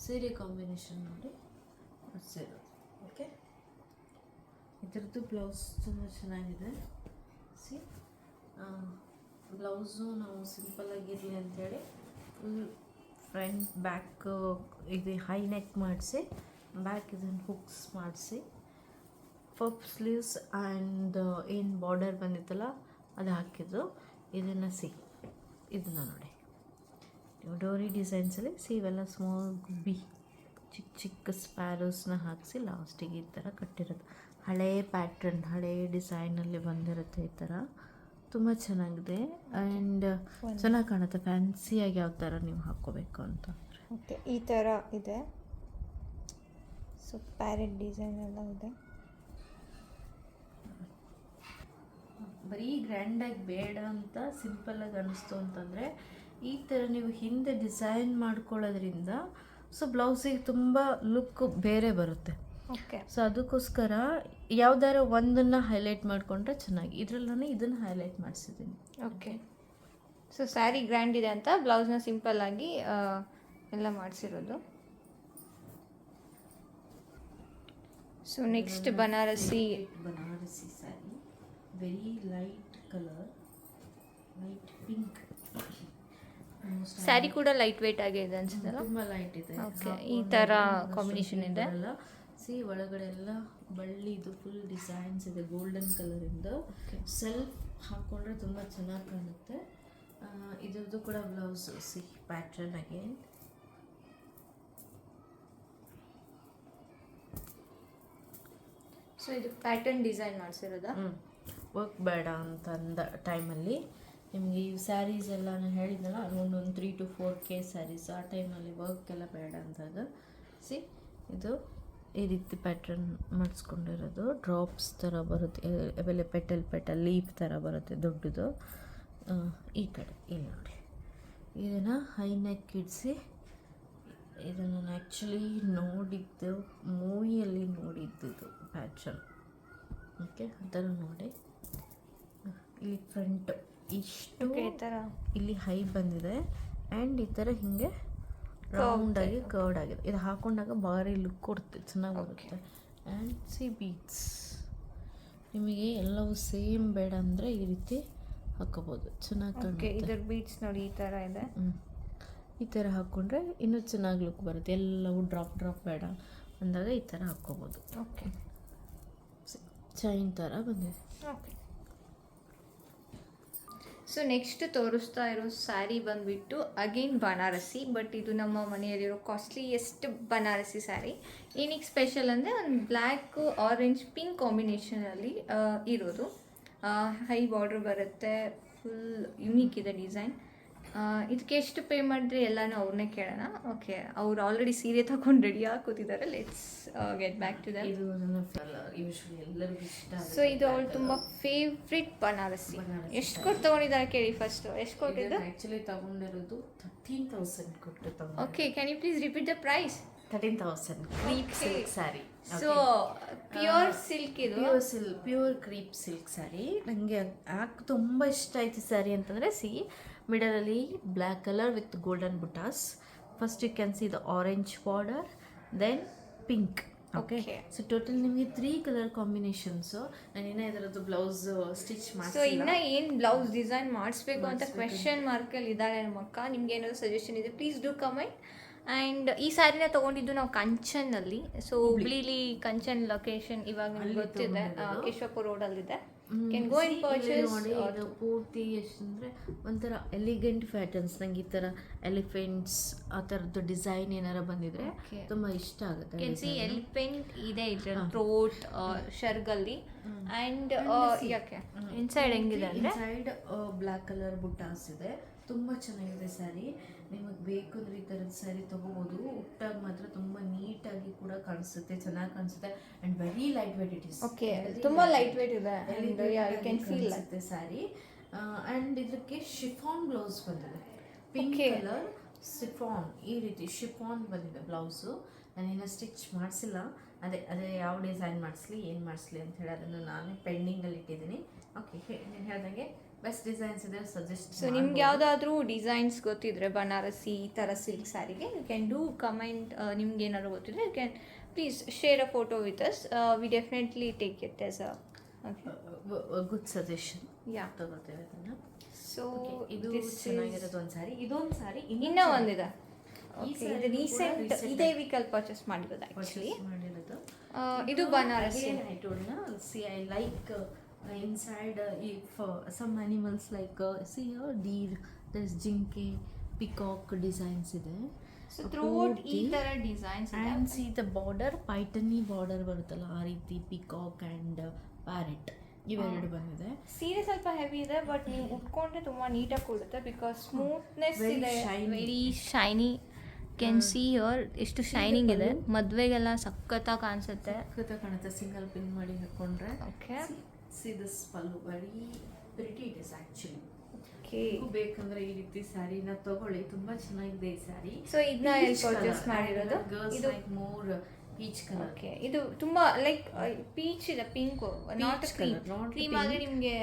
ಸೀರೆ ಕಾಂಬಿನೇಷನ್ ನೋಡಿ ಮಾಡಿಸಿರೋದು. ಓಕೆ, ಇದರದ್ದು ಬ್ಲೌಸ್ ತುಂಬ ಚೆನ್ನಾಗಿದೆ. ಬ್ಲೌಸು ನಾವು ಸಿಂಪಲ್ಲಾಗಿರಲಿ ಅಂಥೇಳಿ ಫುಲ್ ಫ್ರಂಟ್ ಬ್ಯಾಕ್ ಇದು ಹೈ ನೆಕ್ ಮಾಡಿಸಿ ಬ್ಯಾಕ್ ಇದನ್ನು ಹುಕ್ಸ್ ಮಾಡಿಸಿ ಪಫ್ ಸ್ಲೀವ್ಸ್ ಆ್ಯಂಡ್ ಏನು ಬಾರ್ಡರ್ ಬಂದಿತ್ತಲ್ಲ ಅದು ಹಾಕಿದ್ದು. ಇದನ್ನು ಇದನ್ನು ನೋಡಿ ಡೋರಿ ಡಿಸೈನ್ಸಲ್ಲಿ ಇವೆಲ್ಲ ಸ್ಮಾಲ್ ಗುಬ್ಬಿ ಚಿಕ್ಕ ಚಿಕ್ಕ ಸ್ಪ್ಯಾರೋಸ್ನ ಹಾಕಿಸಿ ಲಾಸ್ಟಿಗೆ ಈ ಥರ ಕಟ್ಟಿರೋದು. ಹಳೇ ಪ್ಯಾಟ್ರನ್, ಹಳೇ ಡಿಸೈನಲ್ಲಿ ಬಂದಿರುತ್ತೆ ಈ ಥರ. ತುಂಬ ಚೆನ್ನಾಗಿದೆ ಆ್ಯಂಡ್ ಚೆನ್ನಾಗಿ ಕಾಣುತ್ತೆ. ಫ್ಯಾನ್ಸಿಯಾಗಿ ಯಾವ ಥರ ನೀವು ಹಾಕ್ಕೋಬೇಕು ಅಂತ. ಓಕೆ, ಈ ಥರ ಇದೆ. ಸೊ ಪ್ಯಾರೆಟ್ ಡಿಸೈನ್ ಎಲ್ಲ ಇದೆ. ಬರೀ ಗ್ರ್ಯಾಂಡಾಗಿ ಬೇಡ ಅಂತ ಸಿಂಪಲ್ಲಾಗಿ ಅನ್ನಿಸ್ತು ಅಂತಂದರೆ ಈ ಥರ ನೀವು ಹಿಂದೆ ಡಿಸೈನ್ ಮಾಡ್ಕೊಳ್ಳೋದ್ರಿಂದ ಸೊ ಬ್ಲೌಸಿಗೆ ತುಂಬ ಲುಕ್ ಬೇರೆ ಬರುತ್ತೆ. ಓಕೆ, ಸೊ ಅದಕ್ಕೋಸ್ಕರ ಯಾವ್ದಾರ ಒಂದನ್ನು ಹೈಲೈಟ್ ಮಾಡಿಕೊಂಡ್ರೆ ಚೆನ್ನಾಗಿ. ಇದರಲ್ಲಿ ನಾನು ಇದನ್ನು ಹೈಲೈಟ್ ಮಾಡಿಸಿದ್ದೀನಿ. ಓಕೆ, ಸೊ ಸ್ಯಾರಿ ಗ್ರ್ಯಾಂಡ್ ಇದೆ ಅಂತ ಬ್ಲೌಸ್ನ ಸಿಂಪಲ್ಲಾಗಿ ಎಲ್ಲ ಮಾಡಿಸಿರೋದು. So next Banarasi sari, very light colour, light pink. Sari ಕೂಡ ಲೈಟ್ ವೇಟ್ ಆಗಿ ಇದೆ ಅನ್ಸುತ್ತಲ್ಲ. ತುಂಬ ಲೈಟ್ ಇದೆ. ಓಕೆ, ಈ ಥರ ಕಾಂಬಿನೇಷನ್ ಇದೆ. ಒಳಗಡೆ ಎಲ್ಲ ಬಳ್ಳಿದು ಫುಲ್ ಡಿಸೈನ್ಸ್ ಇದೆ ಗೋಲ್ಡನ್ ಕಲರಿಂದ. ಸೆಲ್ಫ್ ಹಾಕ್ಕೊಂಡ್ರೆ ತುಂಬ ಚೆನ್ನಾಗಿ ಕಾಣುತ್ತೆ. ಇದ್ರದ್ದು ಕೂಡ ಬ್ಲೌಸ್ ಪ್ಯಾಟ್ರನ್ ಅಗೇನ್. ಸೊ ಇದು ಪ್ಯಾಟರ್ನ್ ಡಿಸೈನ್ ಮಾಡಿಸಿರೋದಾ? ವರ್ಕ್ ಬೇಡ ಅಂತಂದ ಟೈಮಲ್ಲಿ ನಿಮಗೆ ಈ ಸ್ಯಾರೀಸ್ ಎಲ್ಲ ನಾನು ಹೇಳಿದ್ನಲ್ಲ ಅರೌಂಡ್ ಒಂದು 3 to 4K ಸ್ಯಾರೀಸ್, ಆ ಟೈಮಲ್ಲಿ ವರ್ಕ್ ಎಲ್ಲ ಬೇಡ ಅಂದಾಗ ಇದು ಈ ರೀತಿ ಪ್ಯಾಟ್ರನ್ ಮಾಡಿಸ್ಕೊಂಡಿರೋದು. ಡ್ರಾಪ್ಸ್ ಥರ ಬರುತ್ತೆ, ಆಮೇಲೆ ಪೆಟಲ್ ಲೀಫ್ ಥರ ಬರುತ್ತೆ ದೊಡ್ಡದು. ಈ ಕಡೆ ಇಲ್ಲಿ ನೋಡಿ, ಇದನ್ನು ಹೈ ನೆಕ್ ಇಡಿಸಿ ಇದು ನಾನು ಆ್ಯಕ್ಚುಲಿ ನೋಡಿದ್ದು ಮೂವಿಯಲ್ಲಿ ನೋಡಿದ್ದು ಪ್ಯಾಟರ್ನ್. ಓಕೆ, ಆ ಥರ ನೋಡಿ. ಇಲ್ಲಿ ಫ್ರಂಟ್ ಇಷ್ಟು ಈ ಥರ ಇಲ್ಲಿ ಹೈ ಬಂದಿದೆ ಆ್ಯಂಡ್ ಈ ಥರ ಹಿಂಗೆ ರೌಂಡಾಗಿ ಕರ್ಡ್ ಆಗಿದೆ. ಇದು ಹಾಕೊಂಡಾಗ ಭಾರಿ ಲುಕ್ ಕೊಡುತ್ತೆ, ಚೆನ್ನಾಗಿ ಬರುತ್ತೆ. ಆ್ಯಂಡ್ ಸಿ ಬೀಟ್ಸ್, ನಿಮಗೆ ಎಲ್ಲವೂ ಸೇಮ್ ಬೇಡ ಅಂದರೆ ಈ ರೀತಿ ಹಾಕೋಬೋದು, ಚೆನ್ನಾಗಿ ಕಾಣುತ್ತೆ. ಇದ್ರ ಬೀಟ್ಸ್ ನೋಡಿ ಈ ಥರ ಇದೆ. ಈ ಥರ ಹಾಕ್ಕೊಂಡ್ರೆ ಇನ್ನೂ ಚೆನ್ನಾಗಿ ಲುಕ್ ಬರುತ್ತೆ. ಎಲ್ಲವೂ ಡ್ರಾಪ್ ಬೇಡ ಅಂದಾಗ ಈ ಥರ ಹಾಕ್ಕೋಬೋದು. ಓಕೆ, ಚೈನ್ ಥರ ಬಂದಿದೆ. ಓಕೆ. ಸೊ ನೆಕ್ಸ್ಟ್ ತೋರಿಸ್ತಾ ಇರೋ ಸ್ಯಾರಿ ಬಂದುಬಿಟ್ಟು ಅಗೇನ್ ಬನಾರಸಿ, ಬಟ್ ಇದು ನಮ್ಮ ಮನೆಯಲ್ಲಿರೋ ಕಾಸ್ಟ್ಲಿಯೆಸ್ಟ್ ಬನಾರಸಿ ಸ್ಯಾರಿ. ಏನಕ್ಕೆ ಸ್ಪೆಷಲ್ ಅಂದರೆ ಒಂದು ಬ್ಲ್ಯಾಕ್ ಆರೆಂಜ್ ಪಿಂಕ್ ಕಾಂಬಿನೇಷನಲ್ಲಿ ಇರೋದು. ಹೈ ಬಾರ್ಡ್ರ್ ಬರುತ್ತೆ, ಫುಲ್ ಯುನೀಕ್ ಇದೆ ಡಿಸೈನ್. ಇದಕ್ಕೆ ಎಷ್ಟು ಪೇ ಮಾಡಿದ್ರೆ ಎಲ್ಲನೂ ಅವ್ರನ್ನೇ ಕೇಳೋಣ. ಓಕೆ, ಅವ್ರು ಆಲ್ರೆಡಿ ಸೀರೆ ತಗೊಂಡು ರೆಡಿಯಾಗಿ ಕೂತಿದ್ದಾರೆ. Let's get back to them. ಇದು ನನ್ನ ಯೂಶ್ವಲಿ ಎಲ್ಲರಿಗೂ ಇಷ್ಟ. ಸೊ ಇದು ಅವಳು ತುಂಬ ಫೇವ್ರೆಟ್ ಬನಾರಸಿ. ಎಷ್ಟು ಕೊಟ್ಟು ತೊಗೊಂಡಿದ್ದಾರೆ ಕೇಳಿ ಫಸ್ಟ್. ಎಷ್ಟು ಕೊಟ್ಟಿದ್ದು? ಆ್ಯಕ್ಚುಲಿ ತಗೊಂಡಿರೋದು 13,000 ಕೊಟ್ಟು ತಗೊಂಡು. Okay, can you please repeat the price? 13,000 crepe silk sari. So pure silk ಇದು, ಪ್ಯೂರ್ ಕ್ರೀಪ್ ಸಿಲ್ಕ್ ಸ್ಯಾರಿ. ನನಗೆ ಯಾಕೆ ತುಂಬ ಇಷ್ಟ ಆಯ್ತು ಸ್ಯಾರಿ ಅಂತಂದರೆ, ಮಿಡಲಲ್ಲಿ black colour with golden butas. First you can see the orange border, then pink. Okay, so total ನಿಮಗೆ 3 colour combinations. ನಾನು ಇನ್ನೂ ಇದರದ್ದು ಬ್ಲೌಸ್ ಸ್ಟಿಚ್ ಮಾಡಿ. ಸೊ ಇನ್ನೂ ಏನು ಬ್ಲೌಸ್ ಡಿಸೈನ್ ಮಾಡಿಸ್ಬೇಕು ಅಂತ ಕ್ವೆಶನ್ ಮಾರ್ಕಲ್ಲಿ ಇದ್ದಾಳೆ ನಮ್ಮ ಅಕ್ಕ. ನಿಮ್ಗೆ ಏನಾದರೂ ಸಜೆಷನ್ ಇದೆ ಪ್ಲೀಸ್ ಡೂ ಕಮೆಂಟ್. ಆ್ಯಂಡ್ ಈ ಸ್ಯಾರಿನ ತೊಗೊಂಡಿದ್ದು ನಾವು ಕಂಚನ್ನಲ್ಲಿ. ಸೊ ಹುಬ್ಳಿಲಿ ಕಂಚನ್ ಲೊಕೇಶನ್ ಇವಾಗ ನಿಮ್ಗೆ ಗೊತ್ತಿದೆ, ಕೇಶವಪುರ ರೋಡಲ್ಲಿದೆ. Can go in purchase. ಇದು ಪೂರ್ತಿ ಎಷ್ಟಂದರೆ ಒಂಥರ ಎಲಿಗೆಂಟ್ ಪ್ಯಾಟರ್ನ್ಸ್. ನಂಗೆ ಈ ಥರ ಎಲಿಫೆಂಟ್ಸ್ ಆ ಥರದ್ದು ಡಿಸೈನ್ ಏನಾರ ಬಂದಿದ್ರೆ ತುಂಬ ಇಷ್ಟ ಆಗುತ್ತೆ. ಕ್ಯಾನ್ ಸಿ ಎಲಿಫೆಂಟ್ ಇದೆ ಇದ್ರಲ್ಲಿ ಥ್ರೋಟ್ ಶರ್ಗಲ್ಲಿ. ಆ್ಯಂಡ್ ಯಾಕೆ ಇನ್ಸೈಡ್ ಹೆಂಗಿದೆ ಅಂದರೆ ಇನ್ಸೈಡ್ ಬ್ಲ್ಯಾಕ್ ಕಲರ್ ಬುಟ್ಟಾಸ್ ಇದೆ. ತುಂಬ ಚೆನ್ನಾಗಿದೆ ಸ್ಯಾರಿ. ನಿಮಗೆ ಬೇಕು ಅಂದರೆ ಈ ಥರದ ಸ್ಯಾರಿ ತೊಗೋಬೋದು. ಉಟ್ಟಾಗ ಮಾತ್ರ ತುಂಬ ನೀಟಾಗಿ ಕೂಡ ಕಾಣಿಸುತ್ತೆ, ಚೆನ್ನಾಗಿ ಕಾಣಿಸುತ್ತೆ. And very light weight it is. Okay, ತುಂಬ ಲೈಟ್ ವೇಟ್ ಇದೆ, ಕ್ಯಾನ್ ಫೀಲ್ ಆಗುತ್ತೆ ಸ್ಯಾರಿ. ಆ್ಯಂಡ್ ಇದಕ್ಕೆ ಶಿಫಾನ್ ಬ್ಲೌಸ್ ಬಂದಿದೆ, ಪಿಂಕ್ ಕಲರ್ ಶಿಫಾನ್. ಈ ರೀತಿ ಶಿಫಾನ್ ಬಂದಿದೆ ಬ್ಲೌಸು. ನಾನಿನ್ನು ಸ್ಟಿಚ್ ಮಾಡಿಸಿಲ್ಲ. ಅದೇ ಯಾವ ಡಿಸೈನ್ ಮಾಡಿಸ್ಲಿ ಏನು ಮಾಡಿಸ್ಲಿ ಅಂತ ಹೇಳಿ ಅದನ್ನು ನಾನು ಪೆಂಡಿಂಗಲ್ಲಿ ಇಟ್ಟಿದ್ದೀನಿ. ಓಕೆ, నేను ಹೇಳ್ದಂಗೆ ಬೆಸ್ಟ್ ಡಿಸೈನ್ಸ್ ಇದೆ, ಸಜೆಸ್ಟ್. ಸೊ ನಿಮ್ಗೆ ಯಾವುದಾದ್ರೂ ಡಿಸೈನ್ಸ್ ಗೊತ್ತಿದ್ರೆ ಬನಾರಸಿ ಈ ಥರ ಸಿಲ್ಕ್ ಸ್ಯಾರಿಗೆ, ಯು ಕ್ಯಾನ್ ಡೂ ಕಮೆಂಟ್. ನಿಮ್ಗೆ ಏನಾದ್ರು ಗೊತ್ತಿದ್ರೆ you can please share a photo with us. We definitely take it as a good suggestion. Yeah, ತಗೋತೇವೆ ಅದನ್ನು. ಸೊ ಇದು ಚೆನ್ನಾಗಿರೋದು ಒಂದು ಸ್ಯಾರಿ. ಇದೊಂದು ಸ್ಯಾರಿ ಇನ್ನೂ ಒಂದಿದೆ. ಇದು ರೀಸೆಂಟ್ ಇದೇ ವೀಕಲ್ಲಿ ಪರ್ಚೇಸ್ ಮಾಡಿರೋದು ಆ್ಯಕ್ಚುಲಿ. ಇದು Banarasi. I like inside if some animals like see here deer, there's ಜಿಂಕೆ, ಪಿಕಾಕ್ ಡಿಸೈನ್ಸ್ ಇದೆ. ಸೊ ಥ್ರೂಟ್ ಈ ಥರ ಡಿಸೈನ್ಸ್ ಇದೆ. And see the border Paithani border ಬರುತ್ತಲ್ಲ ಆ ರೀತಿ ಪಿಕಾಕ್ ಆ್ಯಂಡ್ ಪ್ಯಾರೆಟ್ ಇವೆರಡು ಬಂದಿದೆ. ಸೀರೆ ಸ್ವಲ್ಪ ಹೆವಿ ಇದೆ, ಬಟ್ ನೀವು ಉಟ್ಕೊಂಡ್ರೆ ತುಂಬ ನೀಟಾಗಿ ಕೊಡುತ್ತೆ ಬಿಕಾಸ್ ಸ್ಮೂತ್ನೆಸ್ ಇದೆ, very shiny. Can see here ಎಷ್ಟು ಶೈನಿಂಗ್ ಇದೆ. ಮದುವೆಗೆಲ್ಲ ಸಖತ್ತಾಗಿ ಕಾಣಿಸುತ್ತೆ. ಸಿಂಗಲ್ ಪಿನ್ ಮಾಡಿ ಹಾಕೊಂಡ್ರೆ. Okay, see this pallu, very pretty it is actually. Okay, ಬೇಕಂದ್ರೆ ಈ ರೀತಿ ಸ್ಯಾರಿನ ತಗೊಳ್ಳಿ, ತುಂಬಾ ಚೆನ್ನಾಗಿದೆ ಈ ಸ್ಯಾರಿ. ಸೊ ಇದನ್ನ ಎಲ್ಲಿ ಪರ್ಚೇಸ್ ಮಾಡಿರೋದು? ಇದು like more peach colour. Okay, ಇದು ತುಂಬಾ ಲೈಕ್ ಪೀಚ್ ಇದೆ, ಪಿಂಕ್, ನಾಟ್ ಕ್ರೀಮ್ ಆಗಿ ನಿಮಗೆ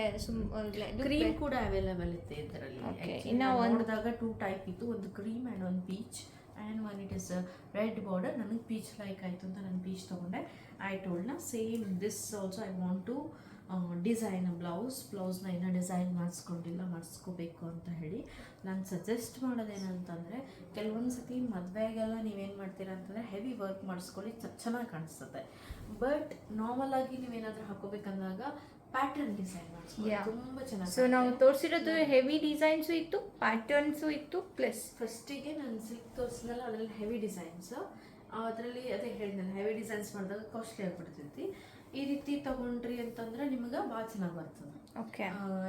ಕ್ರೀಮ್ ಕೂಡ ಅವೈಲೇಬಲ್ ಇದೆ ಇದರಲ್ಲಿ. ಇನ್ನು ನೋಡಿದಾಗ 2 ಟೈಪ್ ಇತ್ತು, ಒಂದು ಕ್ರೀಮ್ ಆ್ಯಂಡ್ ಒಂದು peach. And one it is red border. ನನಗೆ ಪೀಚ್ ಲೈಕ್ ಆಯಿತು ಅಂತ ನಾನು ಪೀಚ್ ತೊಗೊಂಡೆ. ಐ ಟೋಲ್ಡ್ನ same this also I want to design ಬ್ಲೌಸ್ನ ಇನ್ನೂ ಡಿಸೈನ್ ಮಾಡಿಸ್ಕೋಬೇಕು ಅಂತ ಹೇಳಿ ನಾನು ಸಜೆಸ್ಟ್ ಮಾಡೋದೇನಂತಂದರೆ, ಕೆಲವೊಂದು ಸತಿ ಮದುವೆಗೆಲ್ಲ ನೀವೇನು ಮಾಡ್ತೀರಾ ಅಂತಂದರೆ ಹೆವಿ ವರ್ಕ್ ಮಾಡಿಸ್ಕೊಳ್ಳಿ, ಚೆನ್ನಾಗಿ ಕಾಣಿಸ್ತದೆ. ಬಟ್ ನಾರ್ಮಲ್ ಆಗಿ ನೀವೇನಾದರೂ ಹಾಕೋಬೇಕಂದಾಗ ಪ್ಯಾಟರ್ನ್ ಡಿಸೈನ್ ಮಾಡಿಸ್ಕೊಳ್ಳಿ, ತುಂಬ ಚೆನ್ನಾಗಿ. ಸೊ ನಾವು ತೋರಿಸಿರೋದು ಹೆವಿ ಡಿಸೈನ್ಸು ಇತ್ತು, ಪ್ಯಾಟರ್ನ್ಸು ಇತ್ತು, ಪ್ಲಸ್ ಫಸ್ಟಿಗೆ ನಾನು ಸಿಲ್ಕ್ ತೋರಿಸಿದ್ನಲ್ಲ ಅದರಲ್ಲಿ ಹೆವಿ ಡಿಸೈನ್ಸು. ಅದರಲ್ಲಿ ಅದೇ ಹೇಳಿದ್ನಲ್ಲ, ಹೆವಿ ಡಿಸೈನ್ಸ್ ಮಾಡಿದಾಗ ಕಾಸ್ಟ್ಲಿ ಆಗಿಬಿಡ್ತೈತಿ. ಈ ರೀತಿ ತೊಗೊಂಡ್ರಿ ಅಂತಂದ್ರೆ ನಿಮಗೆ ಭಾಳ ಚೆನ್ನಾಗಿ ಬರ್ತದೆ. ಓಕೆ,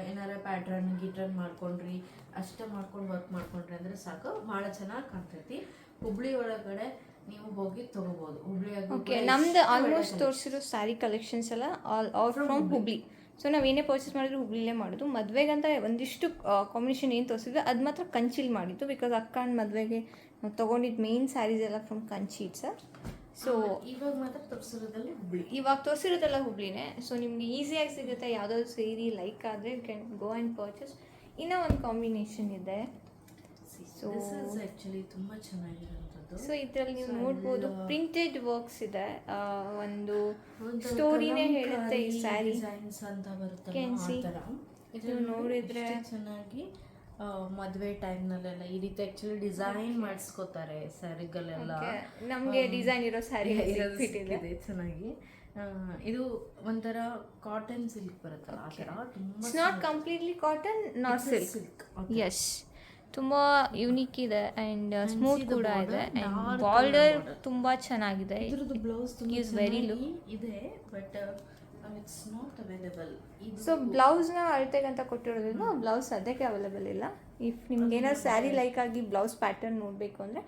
ಏನಾರ ಪ್ಯಾಟ್ರನ್ ಗೀಟ್ರನ್ ಮಾಡ್ಕೊಂಡ್ರಿ, ಅಷ್ಟೇ ಮಾಡ್ಕೊಂಡು ವರ್ಕ್ ಮಾಡ್ಕೊಂಡ್ರಿ ಅಂದರೆ ಸಾಕು, ಭಾಳ ಚೆನ್ನಾಗಿ ಕಾಣ್ತೈತಿ. ಹುಬ್ಳಿ ಒಳಗಡೆ ನೀವು ಹೋಗಿ ತೊಗೋಬೋದು. ಹುಬ್ಳಿಯಾಗ ಓಕೆ, ನಮ್ದು ಆಲ್ಮೋಸ್ಟ್ ತೋರಿಸಿರೋ ಸ್ಯಾರಿ ಕಲೆಕ್ಷನ್ಸ್ ಎಲ್ಲ ಆಲ್ ಫ್ರಮ್ ಹುಬ್ಳಿ. ಸೊ ನಾವೇನೇ ಪರ್ಚೇಸ್ ಮಾಡಿದ್ರು ಹುಬ್ಳಿಲೇ ಮಾಡೋದು. ಮದುವೆಗಂತ ಒಂದಿಷ್ಟು ಕಾಂಬಿನೇಷನ್ ಏನು ತೋರಿಸಿದ್ವಿ ಅದು ಮಾತ್ರ ಕಂಚಿಲಿ ಮಾಡಿದ್ದು, ಬಿಕಾಸ್ ಅಕ್ಕ ಅಂಡ್ ಮದುವೆಗೆ ನಾವು ತೊಗೊಂಡಿದ್ದು ಮೇನ್ ಸ್ಯಾರೀಸ್ ಎಲ್ಲ ಫ್ರಮ್ ಕಂಚಿ ಸರ್. ಸೊ ಇವಾಗ ಮಾತ್ರ ತೋರಿಸಿರೋದಲ್ಲಿ ಹುಬ್ಳಿ, ಇವಾಗ ತೋರಿಸಿರೋದೆಲ್ಲ ಹುಬ್ಳಿನೇ. ಸೊ ನಿಮ್ಗೆ ಈಸಿಯಾಗಿ ಸಿಗುತ್ತೆ, ಯಾವುದಾದ್ರು ಸೇರಿ ಲೈಕ್ ಆದರೆ you can go and purchase. ಇನ್ನೂ ಒಂದು ಕಾಂಬಿನೇಷನ್ ಇದೆ. ಸೊ ಆ್ಯಕ್ಚುಲಿ ತುಂಬ ಚೆನ್ನಾಗಿರೋಂಥದ್ದು. ಸೊ ಇದರಲ್ಲಿ ನೀವು ನೋಡ್ಬೋದು ಪ್ರಿಂಟೆಡ್ ವರ್ಕ್ಸ್ ಇದೆ, ಒಂದು ಸ್ಟೋರಿನೇ ಹೇಳುತ್ತೆ ಈ ಸ್ಯಾರಿ ಡಿಸೈನ್ಸ್ ಅಂತ ಬರುತ್ತೆ Can see. ಇದನ್ನು ನೋಡಿದ್ರೆ ಚೆನ್ನಾಗಿ ಮದುವೆ ಟೈಮ್ನಲ್ಲೆಲ್ಲ ಈ ರೀತಿ ಆ್ಯಕ್ಚುಲಿ ಡಿಸೈನ್ ಮಾಡಿಸ್ಕೋತಾರೆ ಸ್ಯಾರಿಗಳೆಲ್ಲ. ನಮಗೆ ಡಿಸೈನ್ ಇರೋ ಸ್ಯಾರಿ ಇದೆ ಚೆನ್ನಾಗಿ. ಇದು ಒಂಥರ ಕಾಟನ್ ಸಿಲ್ಕ್ ಬರುತ್ತಲ್ಲ ಆ ಥರ ತುಂಬ. It's not completely cotton, not silk. Yes, ತುಂಬ ಯುನೀಕ್ ಇದೆ ಆ್ಯಂಡ್ ಸ್ಮೂತ್ ಕೂಡ ಇದೆ ಆ್ಯಂಡ್ ಬಾರ್ಡರ್ ತುಂಬ ಚೆನ್ನಾಗಿದೆ. ಇದ್ರದ್ದು ಬ್ಲೌಸ್ gives very look. ಇದೆ but it's not available. So ಬ್ಲೌಸ್ನ ಅಳತೆಗಂತ ಕೊಟ್ಟಿರೋದ್ರಿಂದ ಬ್ಲೌಸ್ ಸದ್ಯಕ್ಕೆ ಅವೈಲೇಬಲ್ ಇಲ್ಲ. ಇಫ್ ನಿಮ್ಗೆ ಏನಾದ್ರು ಸ್ಯಾರಿ ಲೈಕ್ ಆಗಿ ಬ್ಲೌಸ್ ಪ್ಯಾಟರ್ನ್ ನೋಡಬೇಕು ಅಂದರೆ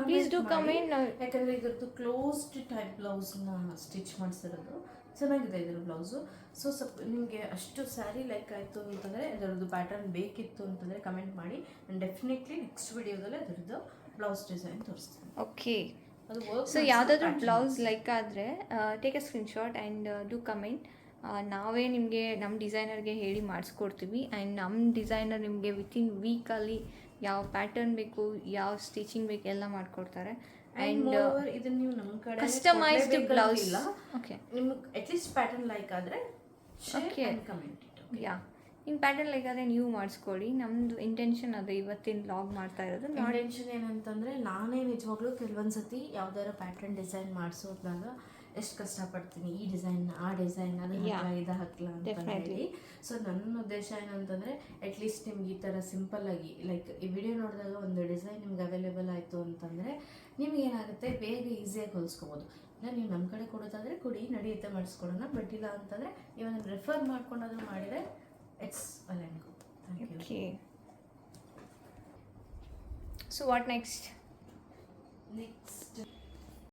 ಪ್ಲೀಸ್ ಡೂ ಕಮೆಂಟ್. ಯಾಕಂದರೆ ಇದ್ರದ್ದು ಕ್ಲೋಸ್ಡ್ ಟೈಪ್ ಬ್ಲೌಸ್ನ ಸ್ಟಿಚ್ ಮಾಡಿಸಿರೋದು ಚೆನ್ನಾಗಿದೆ ಇದ್ರ ಬ್ಲೌಸು. ಸೊ ನಿಮಗೆ ಅಷ್ಟು ಸ್ಯಾರಿ ಲೈಕ್ ಆಯಿತು ಅಂತಂದರೆ ಅದರದ್ದು ಪ್ಯಾಟರ್ನ್ ಬೇಕಿತ್ತು ಅಂತಂದರೆ ಕಮೆಂಟ್ ಮಾಡಿ. ಆ್ಯಂಡ್ ಡೆಫಿನೆಟ್ಲಿ ನೆಕ್ಸ್ಟ್ ವಿಡಿಯೋದಲ್ಲಿ ಅದರದ್ದು ಬ್ಲೌಸ್ ಡಿಸೈನ್ ತೋರಿಸ್ತೀನಿ. ಓಕೆ, ಅದು ವರ್ಕ್. ಸೊ ಯಾವುದಾದ್ರೂ ಬ್ಲೌಸ್ ಲೈಕ್ ಆದರೆ take a screenshot and do comment. ನಾವೇ ನಿಮಗೆ ನಮ್ಮ ಡಿಸೈನರ್ಗೆ ಹೇಳಿ ಮಾಡಿಸ್ಕೊಡ್ತೀವಿ ಆ್ಯಂಡ್ ನಮ್ಮ ಡಿಸೈನರ್ ನಿಮಗೆ ವಿತಿನ್ ವೀಕಲ್ಲಿ ಯಾವ ಪ್ಯಾಟರ್ನ್ ಬೇಕು, ಯಾವ ಸ್ಟಿಚಿಂಗ್ ಬೇಕು ಎಲ್ಲ ಮಾಡಿಕೊಡ್ತಾರೆ. ಆ್ಯಂಡ್ ಇದನ್ನ ನೀವು ನಮ್ಮ ಕಡೆ ಕಸ್ಟಮೈಸ್ಡ್ ಬ್ಲೌಸ್ ಇಲ್ಲ. ಓಕೆ, ನಿಮ್ಗೆ ಅಟ್ಲೀಸ್ಟ್ ಪ್ಯಾಟರ್ನ್ ಲೈಕ್ ಆದರೆ ಕಮೆಂಟ್ ಯಾ, ನಿಮ್ಮ ಪ್ಯಾಟರ್ನ್ ಲೈಕ್ ಆದರೆ ನೀವು ಮಾಡಿಸ್ಕೊಳ್ಳಿ. ನಮ್ಮದು ಇಂಟೆನ್ಷನ್ ಅದು ಇವತ್ತಿನ ವ್ಲಾಗ್ ಮಾಡ್ತಾ ಇರೋದು. ಇಂಟೆನ್ಷನ್ ಏನಂತಂದರೆ ನಾನೇ ನಿಜವಾಗ್ಲೂ ಕೆಲವೊಂದು ಸತಿ ಯಾವ್ದಾರ ಪ್ಯಾಟರ್ನ್ ಡಿಸೈನ್ ಮಾಡಿಸೋದಾಗ ಎಷ್ಟು ಕಷ್ಟಪಡ್ತೀನಿ, ಈ ಡಿಸೈನ್ ಆ ಡಿಸೈನ್ ಅದನ್ನು ಇದು ಹಾಕ್ಲಾ ಅಂತ ಹೇಳಿ. ಸೊ ನನ್ನ ಉದ್ದೇಶ ಏನಂತಂದರೆ ಅಟ್ಲೀಸ್ಟ್ ನಿಮ್ಗೆ ಈ ಥರ ಸಿಂಪಲ್ಲಾಗಿ ಲೈಕ್ ಈ ವಿಡಿಯೋ ನೋಡಿದಾಗ ಒಂದು ಡಿಸೈನ್ ನಿಮ್ಗೆ ಅವೈಲೇಬಲ್ ಆಯಿತು ಅಂತಂದರೆ ನಿಮಗೇನಾಗುತ್ತೆ, ಬೇಗ ಈಸಿಯಾಗಿ ಹೊಲಿಸ್ಕೋಬೋದು. ಇಲ್ಲ ನೀವು ನಮ್ಮ ಕಡೆ ಕೊಡೋದಾದರೆ ಕೊಡಿ, ನಡೆಯುತ್ತೆ ಮಾಡಿಸ್ಕೊಡೋಣ. ಬಟ್ ಇಲ್ಲ ಅಂತಂದರೆ ಇವನ್ನ ರೆಫರ್ ಮಾಡ್ಕೊಂಡಾದ್ರೂ ಮಾಡಿದರೆ it's well and good. Thank you. Okay, so what next? Next